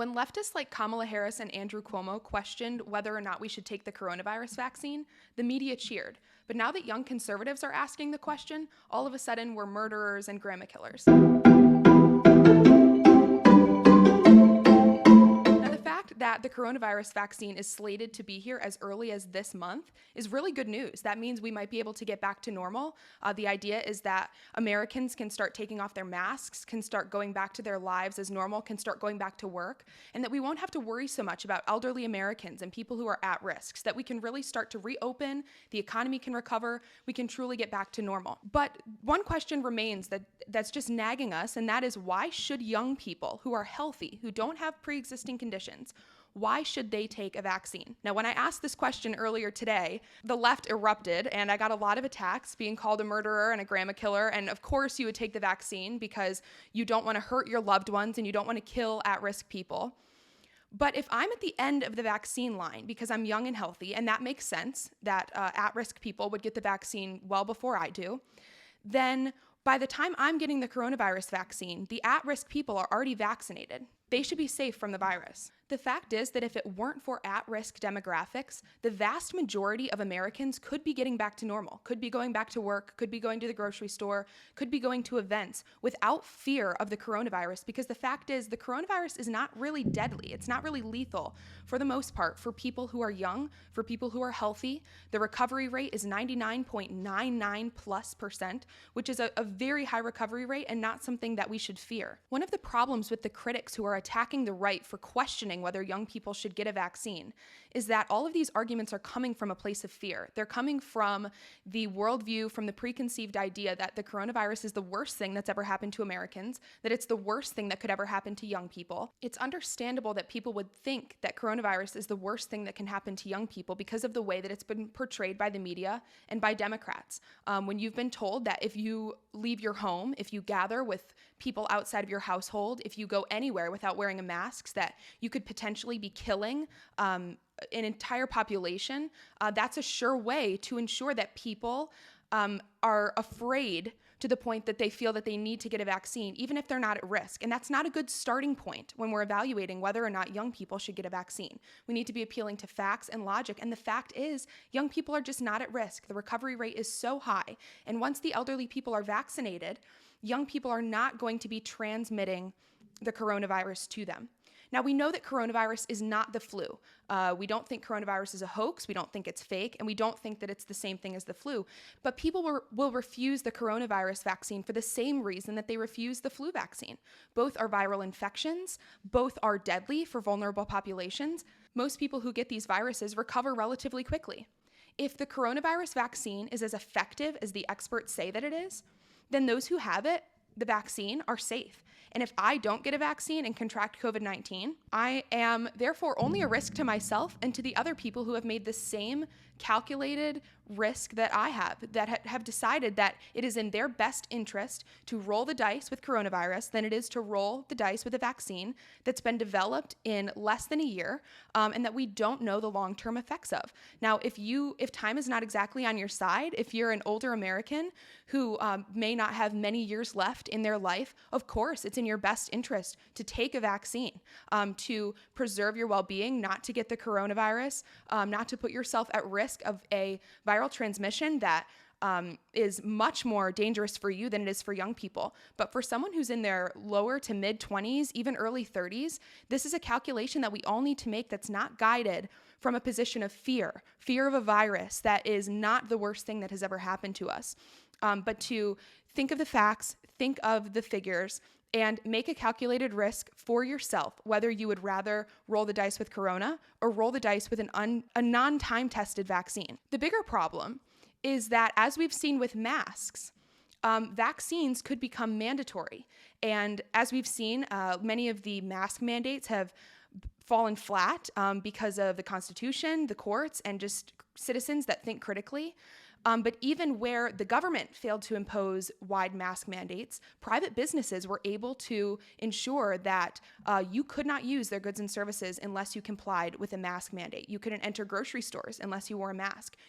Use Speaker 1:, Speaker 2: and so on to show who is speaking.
Speaker 1: When leftists like Kamala Harris and Andrew Cuomo questioned whether or not we should take the coronavirus vaccine, the media cheered. But now that young conservatives are asking the question, all of a sudden we're murderers and grandma killers. That the coronavirus vaccine is slated to be here as early as this month is really good news. That means we might be able to get back to normal. The idea is that Americans can start taking off their masks, can start going back to their lives as normal, can start going back to work, and that we won't have to worry so much about elderly Americans and people who are at risk, so that we can really start to reopen, the economy can recover, we can truly get back to normal. But one question remains that's just nagging us, and that is, why should young people who are healthy, who don't have pre-existing conditions, why should they take a vaccine? Now, when I asked this question earlier today, the left erupted, and I got a lot of attacks, being called a murderer and a grandma killer. And of course, you would take the vaccine because you don't want to hurt your loved ones and you don't want to kill at-risk people. But if I'm at the end of the vaccine line because I'm young and healthy, and that makes sense that at-risk people would get the vaccine well before I do, then by the time I'm getting the coronavirus vaccine, the at-risk people are already vaccinated. They should be safe from the virus. The fact is that if it weren't for at-risk demographics, the vast majority of Americans could be getting back to normal, could be going back to work, could be going to the grocery store, could be going to events without fear of the coronavirus, because the fact is the coronavirus is not really deadly. It's not really lethal for the most part for people who are young, for people who are healthy. The recovery rate is 99.99+%, which is a very high recovery rate and not something that we should fear. One of the problems with the critics who are attacking the right for questioning whether young people should get a vaccine is that all of these arguments are coming from a place of fear. They're coming from the worldview, from the preconceived idea that the coronavirus is the worst thing that's ever happened to Americans, that it's the worst thing that could ever happen to young people. It's understandable that people would think that coronavirus is the worst thing that can happen to young people because of the way that it's been portrayed by the media and by Democrats. When you've been told that if you leave your home, if you gather with people outside of your household, if you go anywhere without wearing a mask, that you could potentially be killing an entire population, that's a sure way to ensure that people are afraid to the point that they feel that they need to get a vaccine, even if they're not at risk. And that's not a good starting point when we're evaluating whether or not young people should get a vaccine. We need to be appealing to facts and logic. And the fact is, young people are just not at risk. The recovery rate is so high. And once the elderly people are vaccinated, young people are not going to be transmitting the coronavirus to them. Now, we know that coronavirus is not the flu. We don't think coronavirus is a hoax. We don't think it's fake. And we don't think that it's the same thing as the flu. But people will refuse the coronavirus vaccine for the same reason that they refuse the flu vaccine. Both are viral infections. Both are deadly for vulnerable populations. Most people who get these viruses recover relatively quickly. If the coronavirus vaccine is as effective as the experts say that it is, then those who have it, the vaccine, are safe. And if I don't get a vaccine and contract COVID-19, I am therefore only a risk to myself and to the other people who have made the same calculated risk that I have, that have decided that it is in their best interest to roll the dice with coronavirus than it is to roll the dice with a vaccine that's been developed in less than a year, and that we don't know the long-term effects of. Now, if time is not exactly on your side, if you're an older American who may not have many years left in their life, of course, it's in your best interest to take a vaccine, to preserve your well-being, not to get the coronavirus, not to put yourself at risk of a viral transmission that is much more dangerous for you than it is for young people. But for someone who's in their lower to mid 20s, even early 30s, this is a calculation that we all need to make that's not guided from a position of fear of a virus that is not the worst thing that has ever happened to us, but to think of the facts, think of the figures, and make a calculated risk for yourself, whether you would rather roll the dice with corona or roll the dice with a non-time tested vaccine. The bigger problem is that, as we've seen with masks, vaccines could become mandatory. And as we've seen, many of the mask mandates have fallen flat because of the Constitution, the courts, and just citizens that think critically. But even where the government failed to impose wide mask mandates, private businesses were able to ensure that you could not use their goods and services unless you complied with a mask mandate. You couldn't enter grocery stores unless you wore a mask.